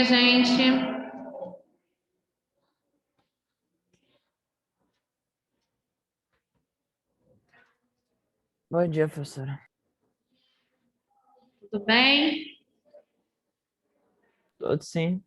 Gente. Bom dia, professora. Tudo bem? Tudo sim.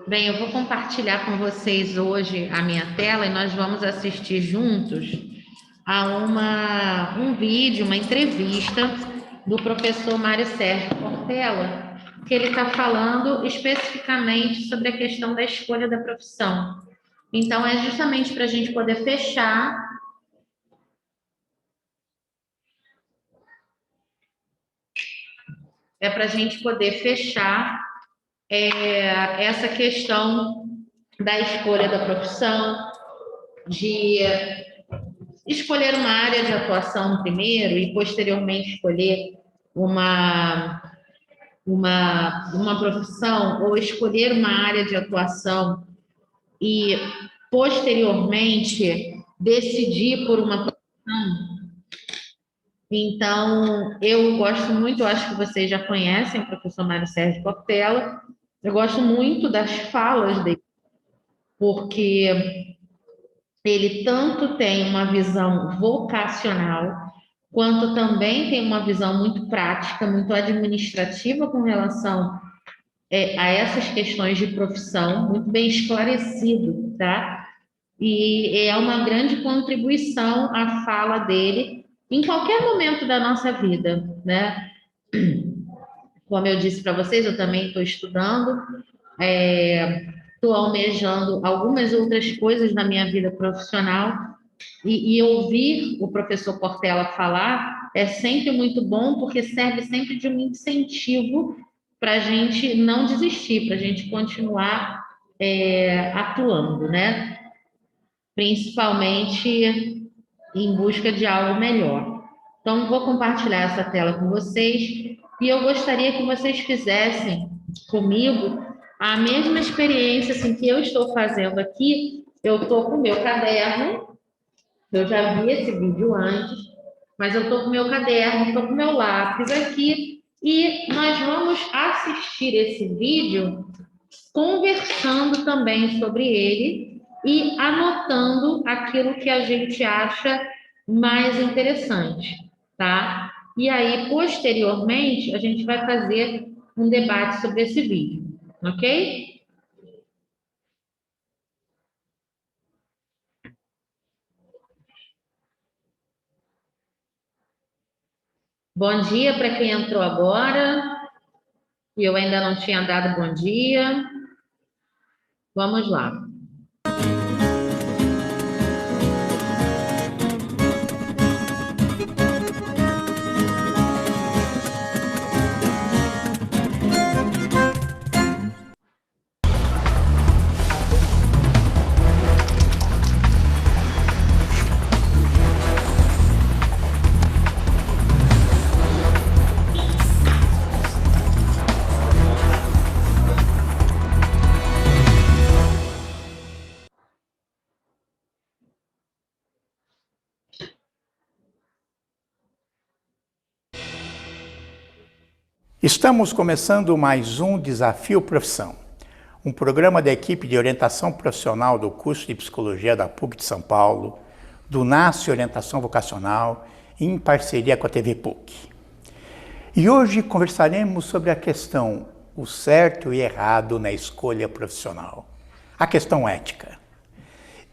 Bem, eu vou compartilhar com vocês hoje a minha tela e nós vamos assistir juntos a um vídeo, uma entrevista do professor Mário Sérgio Cortella, que ele está falando especificamente sobre a questão da escolha da profissão. Então, é justamente para a gente poder fechar. É para a gente poder fechar essa questão da escolha da profissão, de escolher uma área de atuação primeiro e posteriormente escolher uma profissão, ou escolher uma área de atuação e posteriormente decidir por uma profissão. Então, eu gosto muito, eu acho que vocês já conhecem o professor Mário Sérgio Cortella, eu gosto muito das falas dele, porque ele tanto tem uma visão vocacional, quanto também tem uma visão muito prática, muito administrativa com relação a essas questões de profissão, muito bem esclarecido, tá? E é uma grande contribuição a fala dele em qualquer momento da nossa vida, né? Como eu disse para vocês, eu também estou estudando, estou almejando algumas outras coisas na minha vida profissional, e ouvir o professor Cortella falar é sempre muito bom, porque serve sempre de um incentivo para a gente não desistir, para a gente continuar atuando, né? Principalmente em busca de algo melhor. Então, vou compartilhar essa tela com vocês e eu gostaria que vocês fizessem comigo a mesma experiência assim, que eu estou fazendo aqui. Eu estou com o meu caderno, eu já vi esse vídeo antes, mas eu estou com o meu caderno, estou com o meu lápis aqui e nós vamos assistir esse vídeo conversando também sobre ele e anotando aquilo que a gente acha mais interessante, tá? E aí, posteriormente, a gente vai fazer um debate sobre esse vídeo, ok? Bom dia para quem entrou agora, e eu ainda não tinha dado bom dia. Vamos lá. Estamos começando mais um Desafio Profissão, um programa da equipe de orientação profissional do curso de Psicologia da PUC de São Paulo, do NASCE Orientação Vocacional, em parceria com a TV PUC. E hoje conversaremos sobre a questão: o certo e errado na escolha profissional, a questão ética.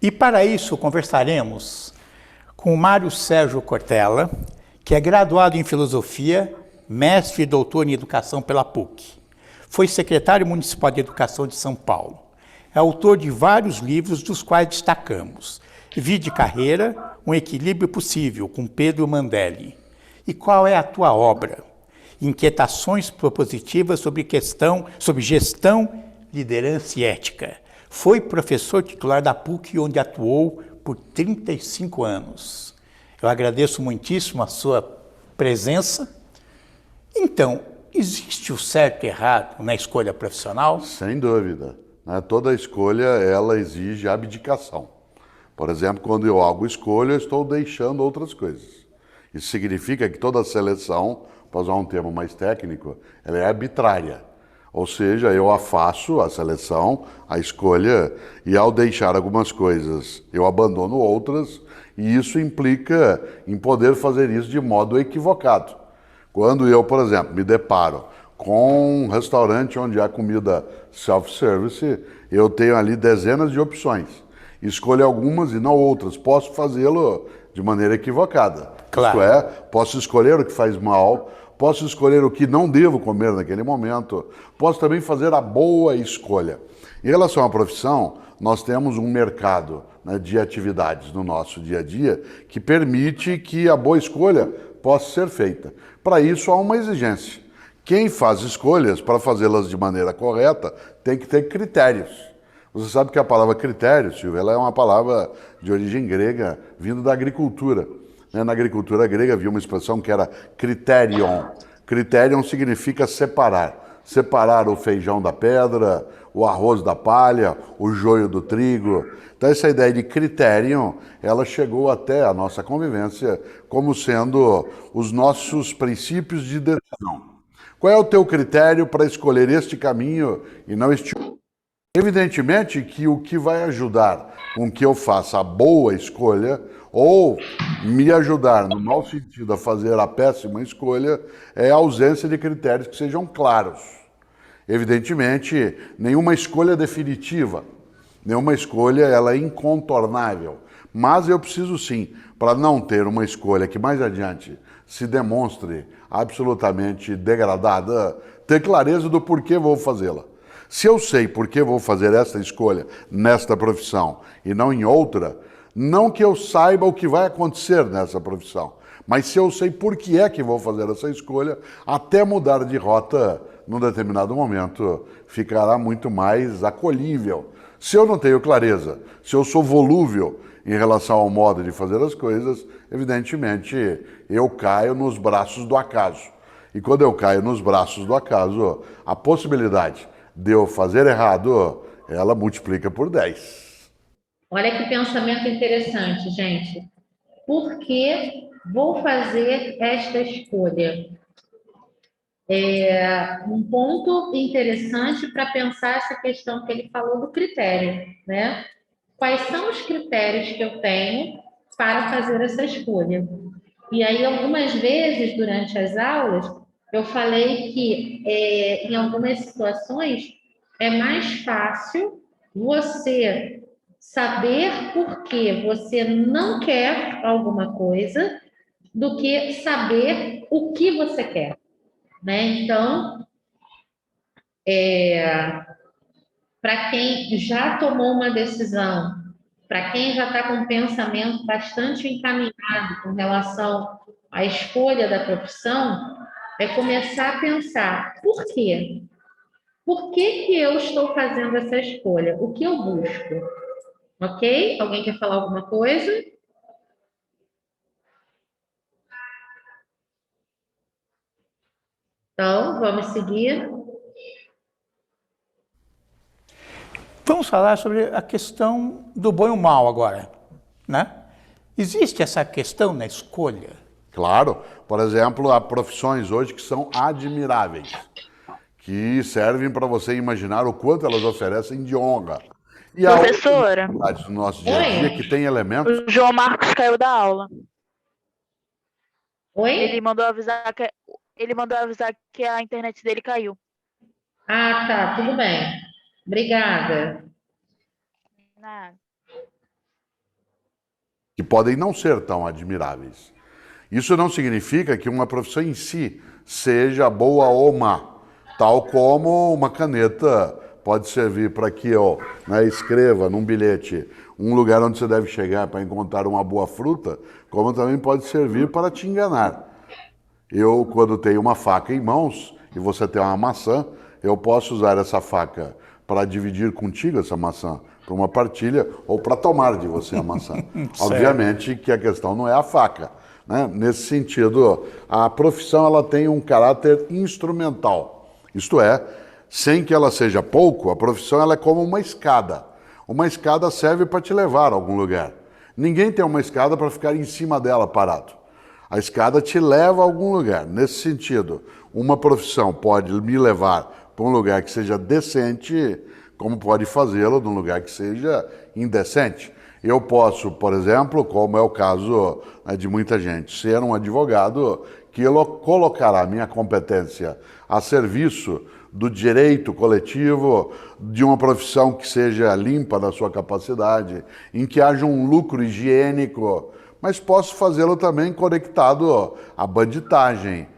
E para isso conversaremos com o Mário Sérgio Cortella, que é graduado em Filosofia, mestre e doutor em Educação pela PUC. Foi secretário municipal de Educação de São Paulo. É autor de vários livros, dos quais destacamos Vida e Carreira, Um Equilíbrio Possível, com Pedro Mandelli. E qual é a tua obra? Inquietações propositivas sobre gestão, liderança e ética. Foi professor titular da PUC, onde atuou por 35 anos. Eu agradeço muitíssimo a sua presença. Então, existe o certo e errado na escolha profissional? Sem dúvida. Né? Toda escolha, ela exige abdicação. Por exemplo, quando eu algo escolho, eu estou deixando outras coisas. Isso significa que toda seleção, para usar um termo mais técnico, ela é arbitrária. Ou seja, eu faço a seleção, a escolha, e ao deixar algumas coisas, eu abandono outras, e isso implica em poder fazer isso de modo equivocado. Quando eu, por exemplo, me deparo com um restaurante onde há comida self-service, eu tenho ali dezenas de opções. Escolho algumas e não outras. Posso fazê-lo de maneira equivocada. Claro. Isto é, posso escolher o que faz mal, posso escolher o que não devo comer naquele momento, posso também fazer a boa escolha. Em relação à profissão, nós temos um mercado, né, de atividades no nosso dia a dia que permite que a boa escolha possa ser feita. Para isso há uma exigência. Quem faz escolhas, para fazê-las de maneira correta, tem que ter critérios. Você sabe que a palavra critério, Silvia, ela é uma palavra de origem grega, vindo da agricultura. Na agricultura grega havia uma expressão que era criterion. Criterion significa separar. Separar o feijão da pedra, o arroz da palha, o joio do trigo. Então essa ideia de criterion, ela chegou até a nossa convivência como sendo os nossos princípios de decisão. Qual é o teu critério para escolher este caminho e não este outro? Evidentemente que o que vai ajudar com que eu faça a boa escolha ou me ajudar, no mau sentido, a fazer a péssima escolha, é a ausência de critérios que sejam claros. Evidentemente, nenhuma escolha é definitiva, nenhuma escolha ela é incontornável, mas eu preciso sim, para não ter uma escolha que mais adiante se demonstre absolutamente degradada, ter clareza do porquê vou fazê-la. Se eu sei por que vou fazer esta escolha nesta profissão e não em outra, não que eu saiba o que vai acontecer nessa profissão, mas se eu sei por que é que vou fazer essa escolha, até mudar de rota num determinado momento ficará muito mais acolhível. Se eu não tenho clareza, se eu sou volúvel em relação ao modo de fazer as coisas, evidentemente eu caio nos braços do acaso. E quando eu caio nos braços do acaso, a possibilidade de eu fazer errado, ela multiplica por 10. Olha que pensamento interessante, gente. Por que vou fazer esta escolha? É um ponto interessante para pensar essa questão que ele falou do critério, né? Quais são os critérios que eu tenho para fazer essa escolha? E aí, algumas vezes, durante as aulas, eu falei que, em algumas situações, é mais fácil você saber por que você não quer alguma coisa do que saber o que você quer, né? Então, para quem já tomou uma decisão, para quem já está com um pensamento bastante encaminhado com relação à escolha da profissão, é começar a pensar, por quê? Por que que eu estou fazendo essa escolha? O que eu busco? Ok? Alguém quer falar alguma coisa? Então, vamos seguir. Vamos falar sobre a questão do bom e o mal agora, né? Existe essa questão na escolha? Claro, por exemplo, há profissões hoje que são admiráveis, que servem para você imaginar o quanto elas oferecem de honra. E há Professora, outras no nosso dia a dia que tem elementos. o João Marcos caiu da aula. Oi? Ele mandou avisar que a internet dele caiu. Ah, tá, tudo bem. Obrigada. Nada. que podem não ser tão admiráveis. Isso não significa que uma profissão em si seja boa ou má, tal como uma caneta pode servir para que eu, né, escreva num bilhete um lugar onde você deve chegar para encontrar uma boa fruta, como também pode servir para te enganar. Eu, quando tenho uma faca em mãos e você tem uma maçã, eu posso usar essa faca para dividir contigo essa maçã, para uma partilha, ou para tomar de você a maçã. Obviamente que a questão não é a faca, né? Nesse sentido, a profissão ela tem um caráter instrumental. Isto é, sem que ela seja pouco, a profissão ela é como uma escada. Uma escada serve para te levar a algum lugar. Ninguém tem uma escada para ficar em cima dela parado. A escada te leva a algum lugar. Nesse sentido, uma profissão pode me levar para um lugar que seja decente, como pode fazê-lo num lugar que seja indecente. Eu posso, por exemplo, como é o caso, né, de muita gente, ser um advogado que colocará a minha competência a serviço do direito coletivo, de uma profissão que seja limpa da sua capacidade, em que haja um lucro higiênico, mas posso fazê-lo também conectado à bandidagem.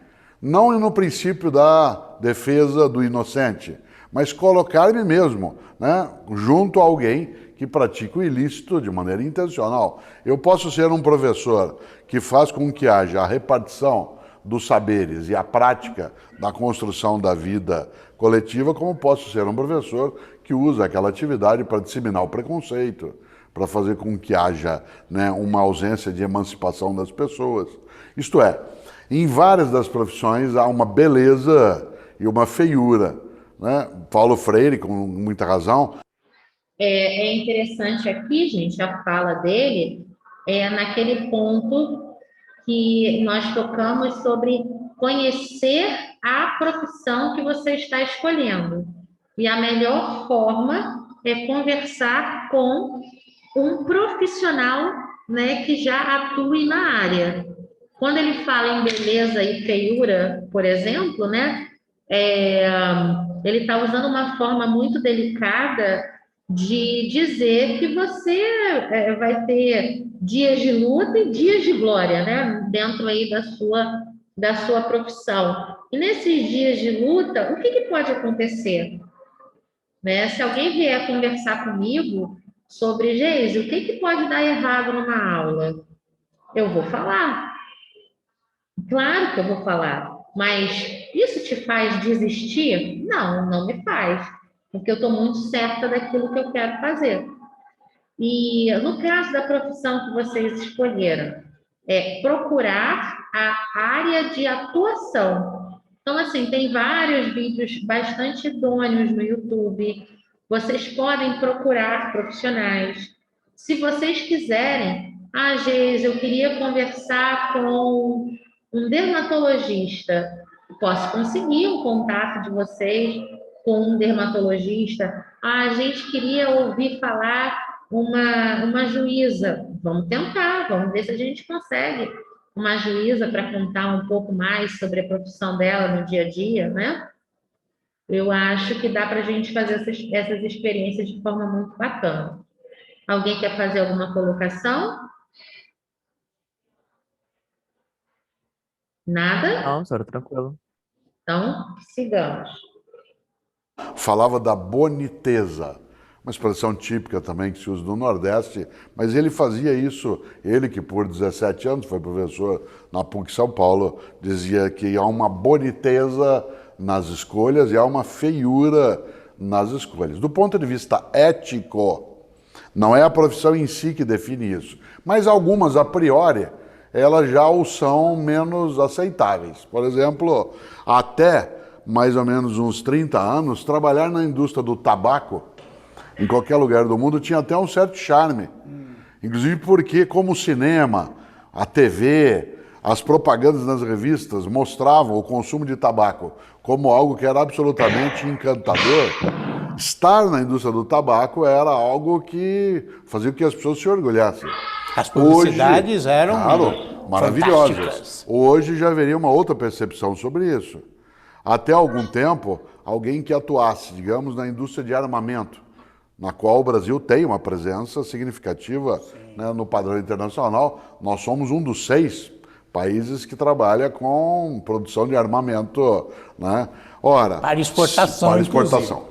Não no princípio da defesa do inocente, mas colocar-me mesmo, né, junto a alguém que pratica o ilícito de maneira intencional. Eu posso ser um professor que faz com que haja a repartição dos saberes e a prática da construção da vida coletiva, como posso ser um professor que usa aquela atividade para disseminar o preconceito, para fazer com que haja, né, uma ausência de emancipação das pessoas. Isto é, em várias das profissões há uma beleza e uma feiura, né? Paulo Freire, com muita razão. É interessante aqui, gente, a fala dele naquele ponto que nós tocamos sobre conhecer a profissão que você está escolhendo. E a melhor forma é conversar com um profissional, né, que já atue na área. Quando ele fala em beleza e feiura, por exemplo, né, ele está usando uma forma muito delicada de dizer que você vai ter dias de luta e dias de glória, né, dentro aí da sua profissão. E nesses dias de luta, o que pode acontecer? Né? Se alguém vier conversar comigo sobre, Geise, o que pode dar errado numa aula? Eu vou falar. Claro que eu vou falar. Mas isso te faz desistir? Não, não me faz. Porque eu estou muito certa daquilo que eu quero fazer. E no caso da profissão que vocês escolheram, procurar a área de atuação. Então, assim, tem vários vídeos bastante idôneos no YouTube. Vocês podem procurar profissionais. Se vocês quiserem, Geise, eu queria conversar com um dermatologista. Posso conseguir um contato de vocês com um dermatologista. A gente queria ouvir falar uma juíza. Vamos tentar, vamos ver se a gente consegue uma juíza para contar um pouco mais sobre a profissão dela no dia a dia, né? Eu acho que dá para a gente fazer essas experiências de forma muito bacana. Alguém quer fazer alguma colocação? Nada? Não, senhora, tranquilo. Então, sigamos. Falava da boniteza, uma expressão típica também que se usa no Nordeste, mas ele fazia isso, ele que por 17 anos foi professor na PUC São Paulo, dizia que há uma boniteza nas escolhas e há uma feiura nas escolhas. Do ponto de vista ético, não é a profissão em si que define isso, mas algumas, a priori, elas já o são menos aceitáveis. Por exemplo, até mais ou menos uns 30 anos, trabalhar na indústria do tabaco, em qualquer lugar do mundo, tinha até um certo charme. Inclusive porque, como o cinema, a TV, as propagandas nas revistas mostravam o consumo de tabaco como algo que era absolutamente encantador, estar na indústria do tabaco era algo que fazia com que as pessoas se orgulhassem. As publicidades Hoje, eram claro, maravilhosas. fantásticas. Hoje já haveria uma outra percepção sobre isso. até algum tempo, alguém que atuasse, digamos, na indústria de armamento, na qual o Brasil tem uma presença significativa, né, no padrão internacional. Nós somos um dos 6 países que trabalha com produção de armamento, né? Ora, para exportação, para exportação.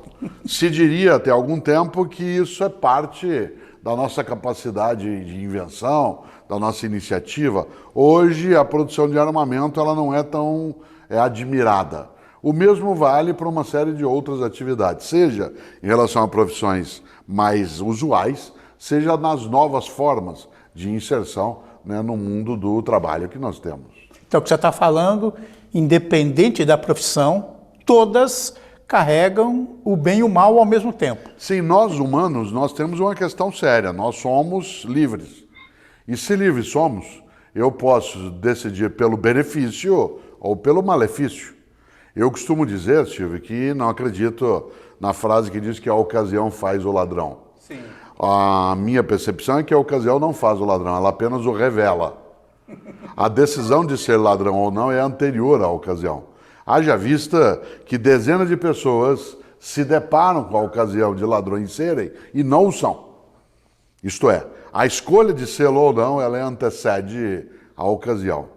Se diria até algum tempo que isso é parte da nossa capacidade de invenção, da nossa iniciativa. Hoje, a produção de armamento ela não é tão admirada. O mesmo vale para uma série de outras atividades, seja em relação a profissões mais usuais, seja nas novas formas de inserção, né, no mundo do trabalho que nós temos. Então, o que você está falando, independente da profissão, todas carregam o bem e o mal ao mesmo tempo. Sim, nós humanos, nós temos uma questão séria, nós somos livres. E se livres somos, eu posso decidir pelo benefício ou pelo malefício. Eu costumo dizer, Silvio, que não acredito na frase que diz que a ocasião faz o ladrão. Sim. A minha percepção é que a ocasião não faz o ladrão, ela apenas o revela. A decisão de ser ladrão ou não é anterior à ocasião. Haja vista que dezenas de pessoas se deparam com a ocasião de ladrões serem e não o são. Isto é, a escolha de ser ou não, ela antecede a ocasião.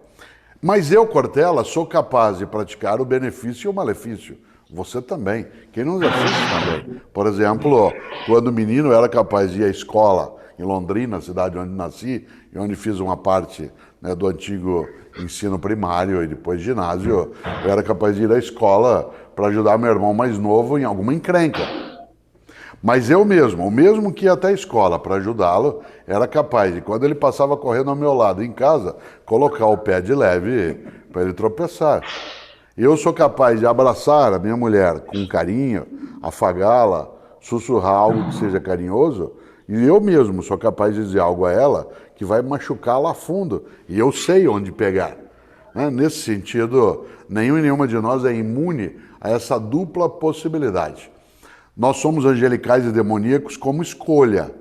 Mas eu, Cortella, sou capaz de praticar o benefício e o malefício. Você também. Quem nos assiste também. Por exemplo, quando menino, eu era capaz de ir à escola em Londrina, cidade onde nasci, e onde fiz uma parte, né, do antigo ensino primário e depois ginásio. Eu era capaz de ir à escola para ajudar meu irmão mais novo em alguma encrenca. Mas eu mesmo, o mesmo que ia até a escola para ajudá-lo, era capaz de, quando ele passava correndo ao meu lado em casa, colocar o pé de leve para ele tropeçar. Eu sou capaz de abraçar a minha mulher com carinho, afagá-la, sussurrar algo que seja carinhoso, e eu mesmo sou capaz de dizer algo a ela que vai machucá-la a fundo, e eu sei onde pegar. Nesse sentido, nenhum e nenhuma de nós é imune a essa dupla possibilidade. Nós somos angelicais e demoníacos como escolha.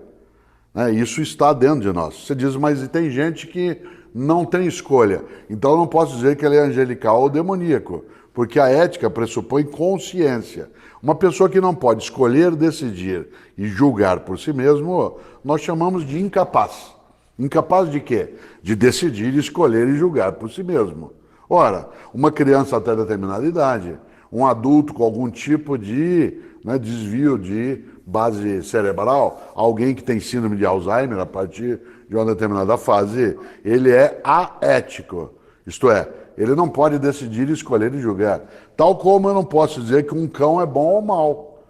Isso está dentro de nós. Você diz, mas tem gente que não tem escolha. Então eu não posso dizer que ele é angelical ou demoníaco, porque a ética pressupõe consciência. Uma pessoa que não pode escolher, decidir e julgar por si mesmo, nós chamamos de incapaz. Incapaz de quê? De decidir, escolher e julgar por si mesmo. Ora, uma criança até determinada idade, um adulto com algum tipo de desvio de base cerebral, alguém que tem síndrome de Alzheimer a partir de uma determinada fase, ele é aético. Isto é, ele não pode decidir, escolher e julgar. Tal como eu não posso dizer que um cão é bom ou mal.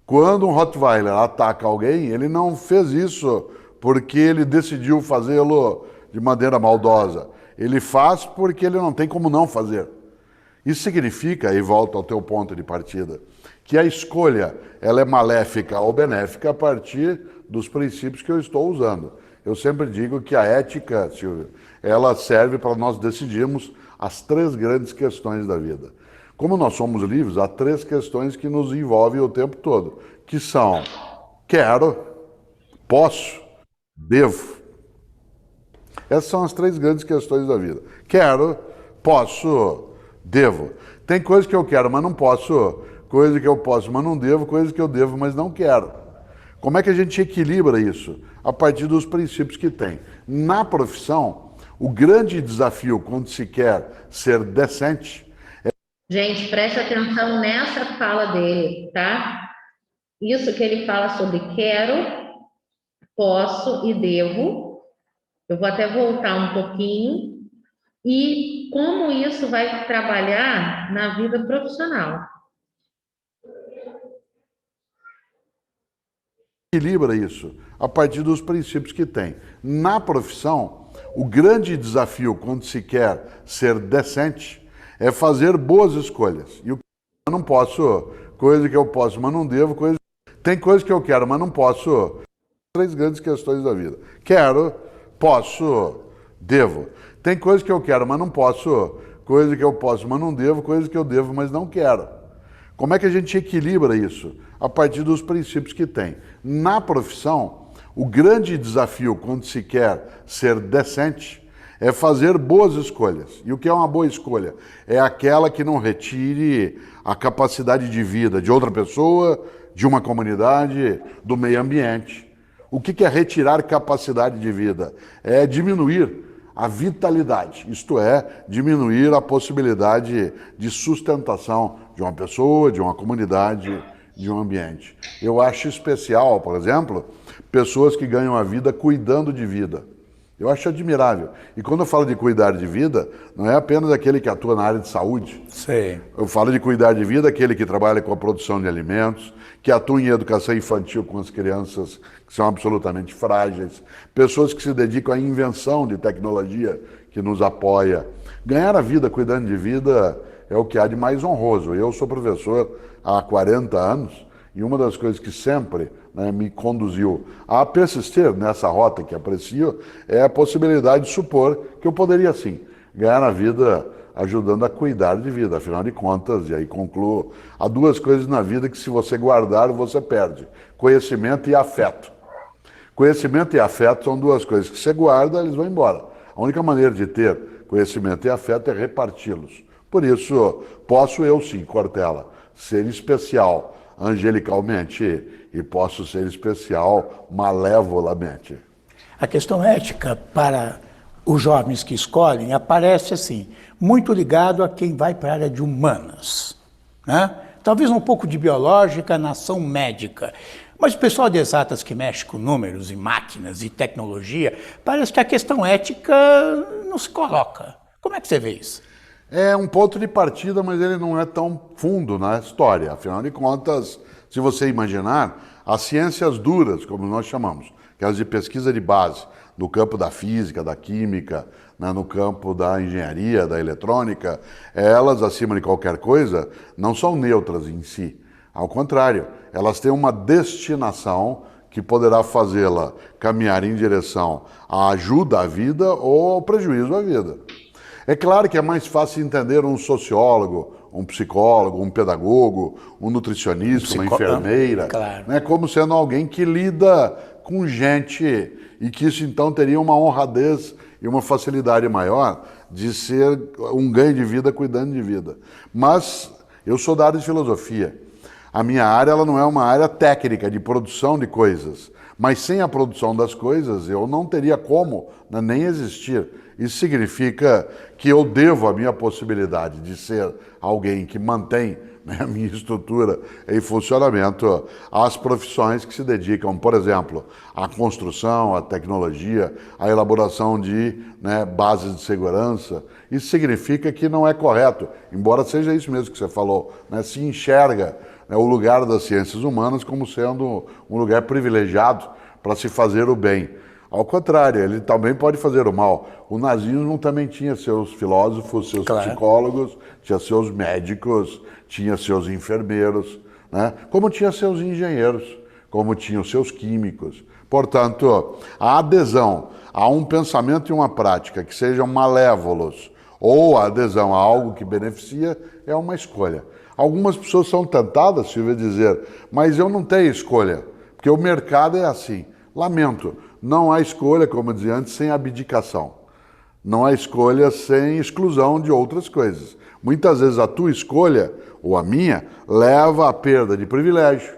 Quando um Rottweiler ataca alguém, ele não fez isso porque ele decidiu fazê-lo de maneira maldosa. Ele faz porque ele não tem como não fazer. Isso significa, e volto ao teu ponto de partida, que a escolha ela é maléfica ou benéfica a partir dos princípios que eu estou usando. Eu sempre digo que a ética, Silvio, ela serve para nós decidirmos as 3 grandes questões da vida. Como nós somos livres, há 3 questões que nos envolvem o tempo todo, que são quero, posso, devo. Essas são as 3 grandes questões da vida. Quero, posso, devo. Tem coisas que eu quero, mas não posso. Coisa que eu posso, mas não devo. Coisa que eu devo, mas não quero. Como é que a gente equilibra isso? A partir dos princípios que tem. Na profissão, o grande desafio quando se quer ser decente... Gente, preste atenção nessa fala dele, tá? Isso que ele fala sobre quero, posso e devo. Eu vou até voltar um pouquinho. E como isso vai trabalhar na vida profissional. Equilibra isso a partir dos princípios que tem. Na profissão, o grande desafio quando se quer ser decente é fazer boas escolhas. E o que eu não posso, coisa que eu posso, mas não devo, tem coisa que eu quero, mas não posso. 3 grandes questões da vida. Quero, posso, devo. Tem coisa que eu quero, mas não posso. Coisa que eu posso, mas não devo. Coisa que eu devo, mas não quero. Como é que a gente equilibra isso? A partir dos princípios que tem. Na profissão, o grande desafio quando se quer ser decente É fazer boas escolhas. E o que é uma boa escolha? É aquela que não retire a capacidade de vida de outra pessoa, de uma comunidade, do meio ambiente. O que é retirar capacidade de vida? É diminuir a vitalidade, isto é, diminuir a possibilidade de sustentação de uma pessoa, de uma comunidade, de um ambiente. Eu acho especial, por exemplo, pessoas que ganham a vida cuidando de vida. Eu acho admirável. E quando eu falo de cuidar de vida, não é apenas aquele que atua na área de saúde. Sim. Eu falo de cuidar de vida, aquele que trabalha com a produção de alimentos, que atua em educação infantil com as crianças que são absolutamente frágeis, pessoas que se dedicam à invenção de tecnologia que nos apoia. Ganhar a vida cuidando de vida é o que há de mais honroso. Eu sou professor há 40 anos e uma das coisas que sempre me conduziu a persistir nessa rota que aprecio é a possibilidade de supor que eu poderia, sim, ganhar a vida ajudando a cuidar de vida. Afinal de contas, e aí concluo, há duas coisas na vida que se você guardar, você perde: conhecimento e afeto. Conhecimento e afeto são duas coisas que você guarda, eles vão embora. A única maneira de ter conhecimento e afeto é reparti-los. Por isso, posso eu sim, Cortella, ser especial angelicalmente e posso ser especial malevolamente. A questão ética para os jovens que escolhem aparece assim, muito ligado a quem vai para a área de humanas, né? Talvez um pouco de biológica, nação médica. Mas o pessoal de exatas que mexe com números e máquinas e tecnologia, parece que a questão ética não se coloca. Como é que você vê isso? É um ponto de partida, mas ele não é tão fundo na história. Afinal de contas, se você imaginar, as ciências duras, como nós chamamos, aquelas de pesquisa de base, no campo da física, da química, no campo da engenharia, da eletrônica, elas, acima de qualquer coisa, não são neutras em si. Ao contrário, elas têm uma destinação que poderá fazê-la caminhar em direção à ajuda à vida ou ao prejuízo à vida. É claro que é mais fácil entender um sociólogo, um psicólogo, um pedagogo, um nutricionista, uma enfermeira, claro, como sendo alguém que lida com gente e que isso então teria uma honradez e uma facilidade maior de ser um ganho de vida cuidando de vida. Mas eu sou da área de filosofia. A minha área ela não é uma área técnica de produção de coisas, mas sem a produção das coisas eu não teria como nem existir. Isso significa que eu devo a minha possibilidade de ser alguém que mantém a minha estrutura em funcionamento às profissões que se dedicam, por exemplo, à construção, à tecnologia, à elaboração de bases de segurança. Isso significa que não é correto, embora seja isso mesmo que você falou, se enxerga o lugar das ciências humanas como sendo um lugar privilegiado para se fazer o bem. Ao contrário, ele também pode fazer o mal. O nazismo também tinha seus filósofos, seus psicólogos, tinha seus médicos, tinha seus enfermeiros, como tinha seus engenheiros, como tinha os seus químicos. Portanto, a adesão a um pensamento e uma prática que sejam malévolos ou a adesão a algo que beneficia é uma escolha. Algumas pessoas são tentadas, Silvia, a dizer, mas eu não tenho escolha, porque o mercado é assim. Lamento, não há escolha, como eu dizia antes, sem abdicação. Não há escolha sem exclusão de outras coisas. Muitas vezes a tua escolha, ou a minha, leva à perda de privilégio,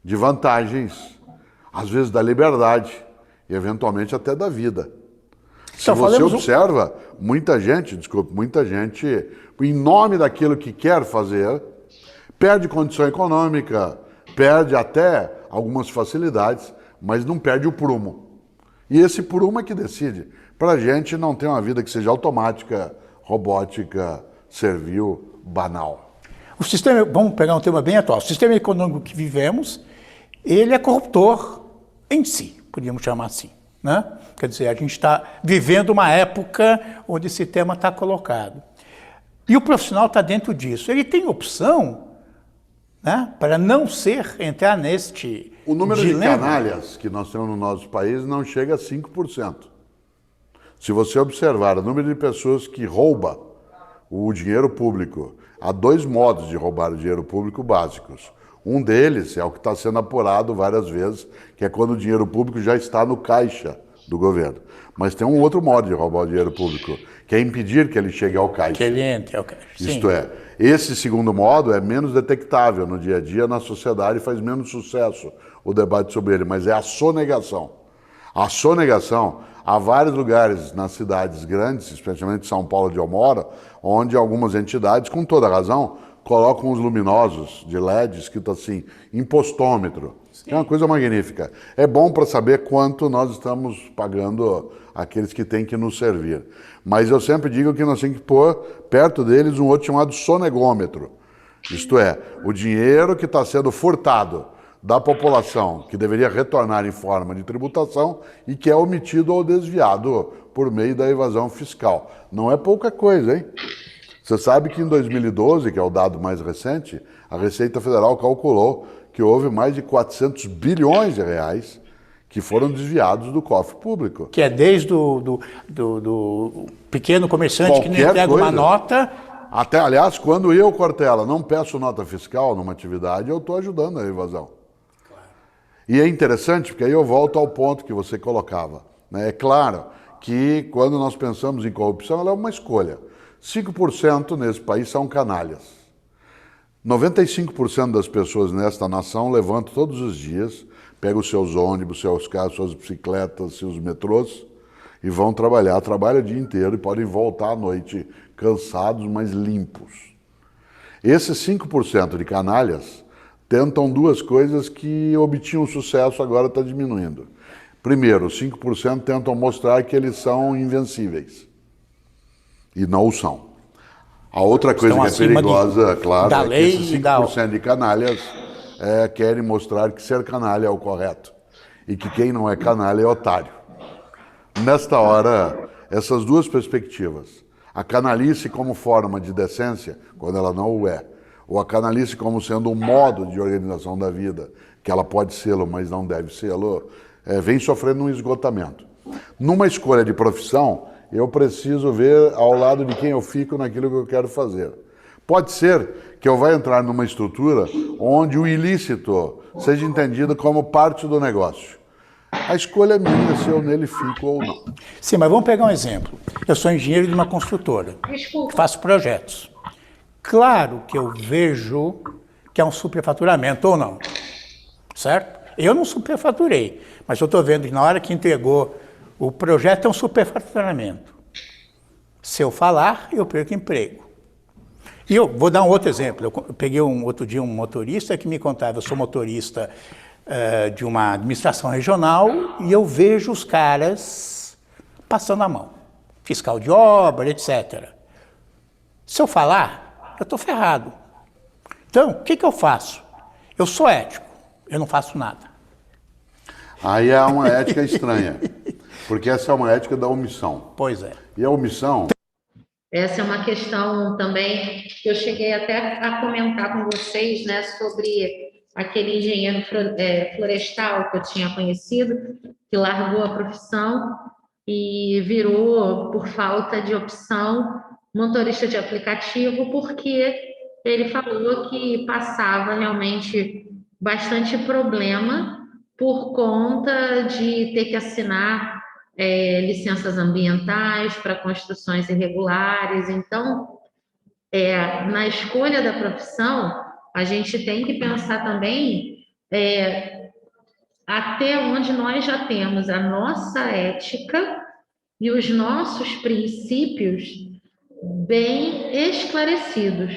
de vantagens, às vezes da liberdade e eventualmente até da vida. Se você observa, muita gente, em nome daquilo que quer fazer, perde condição econômica, perde até algumas facilidades, mas não perde o prumo. E esse prumo é que decide. Para a gente não ter uma vida que seja automática, robótica, servil, banal. O sistema, vamos pegar um tema bem atual, o sistema econômico que vivemos, ele é corruptor em si, podíamos chamar assim, né? Quer dizer, a gente está vivendo uma época onde esse tema está colocado. E o profissional está dentro disso. Ele tem opção, para não entrar neste o número dilema. De canalhas que nós temos no nosso país não chega a 5%. Se você observar o número de pessoas que rouba o dinheiro público, há dois modos de roubar o dinheiro público básicos. Um deles é o que está sendo apurado várias vezes, que é quando o dinheiro público já está no caixa do governo. Mas tem um outro modo de roubar o dinheiro público, que é impedir que ele chegue ao caixa. Que ele entre ao caixa. Isto é, esse segundo modo é menos detectável no dia a dia, na sociedade, faz menos sucesso o debate sobre ele, mas é a sonegação. A sonegação, há vários lugares nas cidades grandes, especialmente São Paulo, onde eu moro, onde algumas entidades, com toda razão, colocam os luminosos de LED escrito assim, impostômetro, que é uma coisa magnífica. É bom para saber quanto nós estamos pagando aqueles que têm que nos servir. Mas eu sempre digo que nós temos que pôr perto deles um outro chamado sonegômetro. Isto é, o dinheiro que está sendo furtado da população, que deveria retornar em forma de tributação e que é omitido ou desviado por meio da evasão fiscal. Não é pouca coisa, hein? Você sabe que em 2012, que é o dado mais recente, a Receita Federal calculou que houve mais de 400 bilhões de reais que foram desviados do cofre público. Que é desde do pequeno comerciante que não entrega uma nota. Até, aliás, quando eu, Cortella, não peço nota fiscal numa atividade, eu estou ajudando a evasão. Claro. E é interessante, porque aí eu volto ao ponto que você colocava, né? É claro que quando nós pensamos em corrupção, ela é uma escolha. 5% nesse país são canalhas. 95% das pessoas nesta nação levantam todos os dias, pegam os seus ônibus, seus carros, suas bicicletas, seus metrôs e vão trabalhar. Trabalham o dia inteiro e podem voltar à noite cansados, mas limpos. Esses 5% de canalhas tentam duas coisas que obtinham sucesso, agora está diminuindo. Primeiro, 5% tentam mostrar que eles são invencíveis. E não o são. A outra coisa que é perigosa, claro, é que esses 5% de canalhas querem mostrar que ser canalha é o correto. E que quem não é canalha é otário. Nesta hora, essas duas perspectivas, a canalice como forma de decência, quando ela não o é, ou a canalice como sendo um modo de organização da vida, que ela pode sê-lo, mas não deve sê-lo, vem sofrendo um esgotamento. Numa escolha de profissão, eu preciso ver ao lado de quem eu fico naquilo que eu quero fazer. Pode ser que eu vá entrar numa estrutura onde o ilícito seja entendido como parte do negócio. A escolha é minha se eu nele fico ou não. Sim, mas vamos pegar um exemplo. Eu sou engenheiro de uma construtora, faço projetos. Claro que eu vejo que é um superfaturamento ou não, certo? Eu não superfaturei, mas eu estou vendo que na hora que entregou o projeto é um superfaturamento. Se eu falar, eu perco emprego. E eu vou dar um outro exemplo. Eu peguei outro dia um motorista que me contava, eu sou motorista de uma administração regional e eu vejo os caras passando a mão. Fiscal de obra, etc. Se eu falar, eu estou ferrado. Então, o que eu faço? Eu sou ético, eu não faço nada. Aí é uma ética estranha. Porque essa é uma ética da omissão. Pois é. E a omissão... Essa é uma questão também que eu cheguei até a comentar com vocês, né, sobre aquele engenheiro florestal que eu tinha conhecido, que largou a profissão e virou, por falta de opção, motorista de aplicativo, porque ele falou que passava realmente bastante problema por conta de ter que assinar licenças ambientais para construções irregulares. Então, na escolha da profissão, a gente tem que pensar também até onde nós já temos a nossa ética e os nossos princípios bem esclarecidos,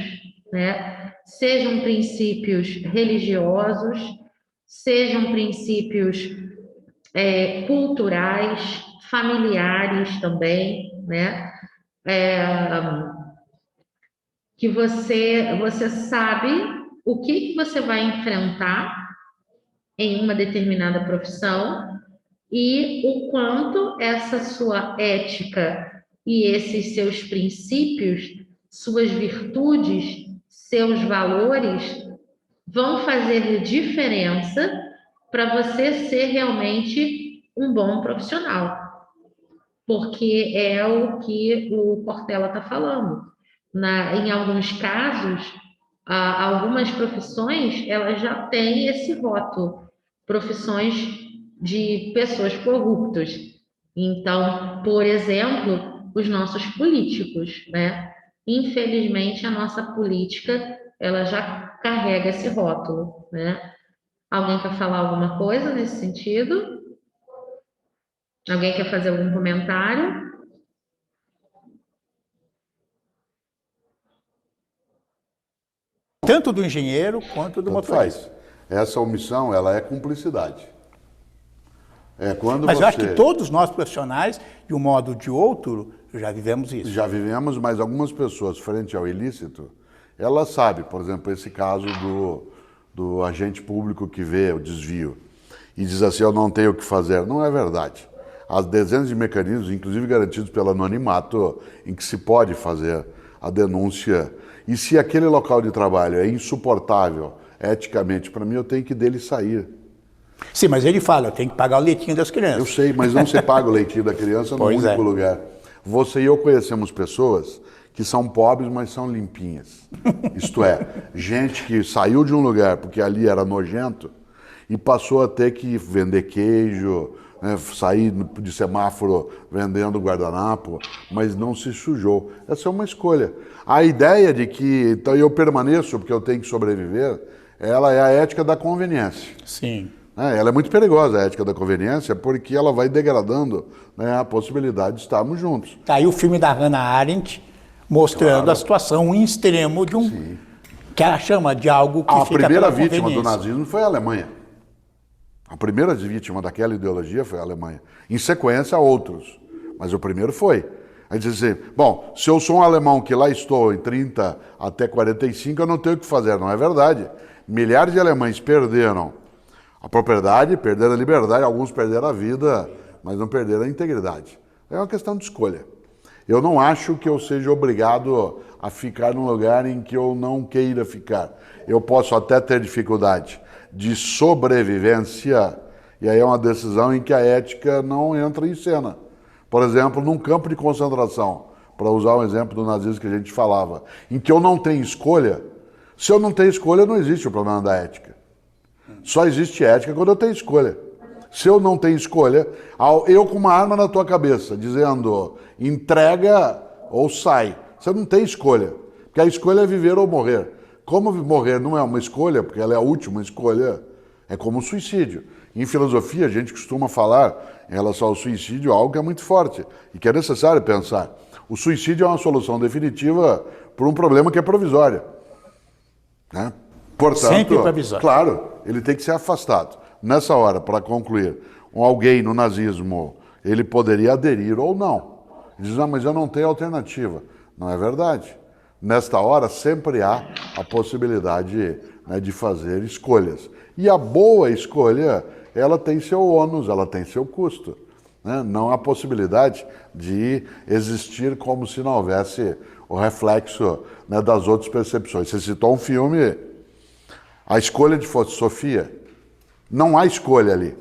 né? Sejam princípios religiosos, sejam princípios culturais, familiares também, né? Que você sabe o que você vai enfrentar em uma determinada profissão e o quanto essa sua ética e esses seus princípios, suas virtudes, seus valores vão fazer diferença para você ser realmente um bom profissional. Porque é o que o Cortella está falando. Em alguns casos, algumas profissões, elas já têm esse rótulo, profissões de pessoas corruptas. Então, por exemplo, os nossos políticos, né? Infelizmente, a nossa política, ela já carrega esse rótulo, né? Alguém quer falar alguma coisa nesse sentido? Alguém quer fazer algum comentário? Tanto do engenheiro quanto do Tanto motorista. faz. Essa omissão, ela é cumplicidade. É quando Mas você... eu acho que todos nós profissionais, de um modo ou de outro, já vivemos isso. Já vivemos, mas algumas pessoas, frente ao ilícito, ela sabe, por exemplo, esse caso do agente público que vê o desvio e diz assim, eu não tenho o que fazer. Não é verdade. Há dezenas de mecanismos, inclusive garantidos pelo anonimato, em que se pode fazer a denúncia. E se aquele local de trabalho é insuportável eticamente para mim, eu tenho que dele sair. Sim, mas ele fala, eu tenho que pagar o leitinho das crianças. Eu sei, mas não se paga o leitinho da criança no Pois único é. lugar. Você e eu conhecemos pessoas que são pobres, mas são limpinhas. Isto é, gente que saiu de um lugar porque ali era nojento e passou a ter que vender queijo, né, sair de semáforo vendendo guardanapo, mas não se sujou. Essa é uma escolha. A ideia de que então eu permaneço porque eu tenho que sobreviver, ela é a ética da conveniência. Sim. Ela é muito perigosa, a ética da conveniência, porque ela vai degradando, né, a possibilidade de estarmos juntos. Tá aí o filme da Hannah Arendt mostrando Claro. a situação em extremo de um... Sim. que ela chama de algo que A fica primeira pela vítima do conveniência. nazismo foi a Alemanha. A primeira vítima daquela ideologia foi a Alemanha. Em sequência, outros. Mas o primeiro foi. Aí diz assim, bom, se eu sou um alemão que lá estou em 30 até 45, eu não tenho o que fazer. Não é verdade. Milhares de alemães perderam a propriedade, perderam a liberdade, alguns perderam a vida, mas não perderam a integridade. É uma questão de escolha. Eu não acho que eu seja obrigado a ficar num lugar em que eu não queira ficar. Eu posso até ter dificuldade de sobrevivência, e aí é uma decisão em que a ética não entra em cena. Por exemplo, num campo de concentração, para usar um exemplo do nazismo que a gente falava, em que eu não tenho escolha, se eu não tenho escolha, não existe o problema da ética. Só existe ética quando eu tenho escolha. Se eu não tenho escolha, eu com uma arma na tua cabeça, dizendo entrega ou sai, você não tem escolha. Porque a escolha é viver ou morrer. Como morrer não é uma escolha, porque ela é a última escolha, é como o suicídio. Em filosofia, a gente costuma falar em relação ao suicídio algo que é muito forte e que é necessário pensar. O suicídio é uma solução definitiva para um problema que é provisório, né? Portanto, Sempre provisório. Claro, ele tem que ser afastado. Nessa hora, para concluir, alguém no nazismo, ele poderia aderir ou não. Ele diz, mas eu não tenho alternativa. Não é verdade. Nesta hora, sempre há a possibilidade, né, de fazer escolhas. E a boa escolha, ela tem seu ônus, ela tem seu custo, né? Não há possibilidade de existir como se não houvesse o reflexo, né, das outras percepções. Você citou um filme, A Escolha de Sofia. Não há escolha ali.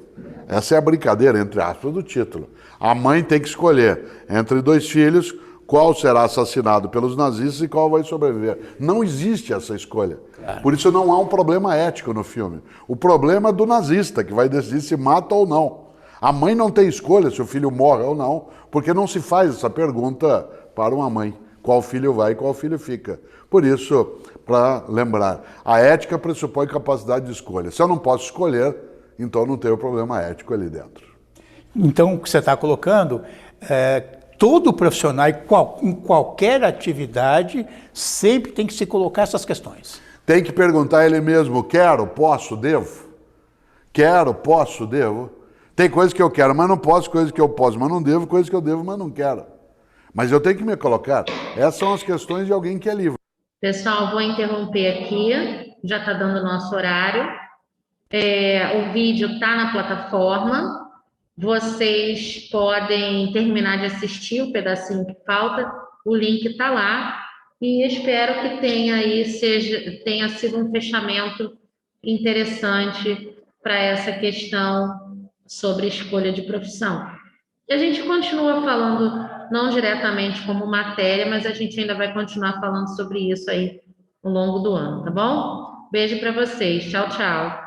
Essa é a brincadeira, entre aspas, do título. A mãe tem que escolher entre dois filhos qual será assassinado pelos nazistas e qual vai sobreviver. Não existe essa escolha. Claro. Por isso não há um problema ético no filme. O problema é do nazista, que vai decidir se mata ou não. A mãe não tem escolha se o filho morre ou não, porque não se faz essa pergunta para uma mãe. Qual filho vai e qual filho fica. Por isso, para lembrar, a ética pressupõe capacidade de escolha. Se eu não posso escolher, então não tenho problema ético ali dentro. Então, o que você está colocando, todo profissional, em qualquer atividade, sempre tem que se colocar essas questões. Tem que perguntar a ele mesmo, quero, posso, devo? Quero, posso, devo? Tem coisas que eu quero, mas não posso, coisas que eu posso, mas não devo, coisas que eu devo, mas não quero. Mas eu tenho que me colocar. Essas são as questões de alguém que é livre. Pessoal, vou interromper aqui, já está dando o nosso horário. O vídeo está na plataforma, vocês podem terminar de assistir o pedacinho que falta, o link está lá, e espero que tenha sido um fechamento interessante para essa questão sobre escolha de profissão. E a gente continua falando, não diretamente como matéria, mas a gente ainda vai continuar falando sobre isso aí ao longo do ano, tá bom? Beijo para vocês, tchau, tchau.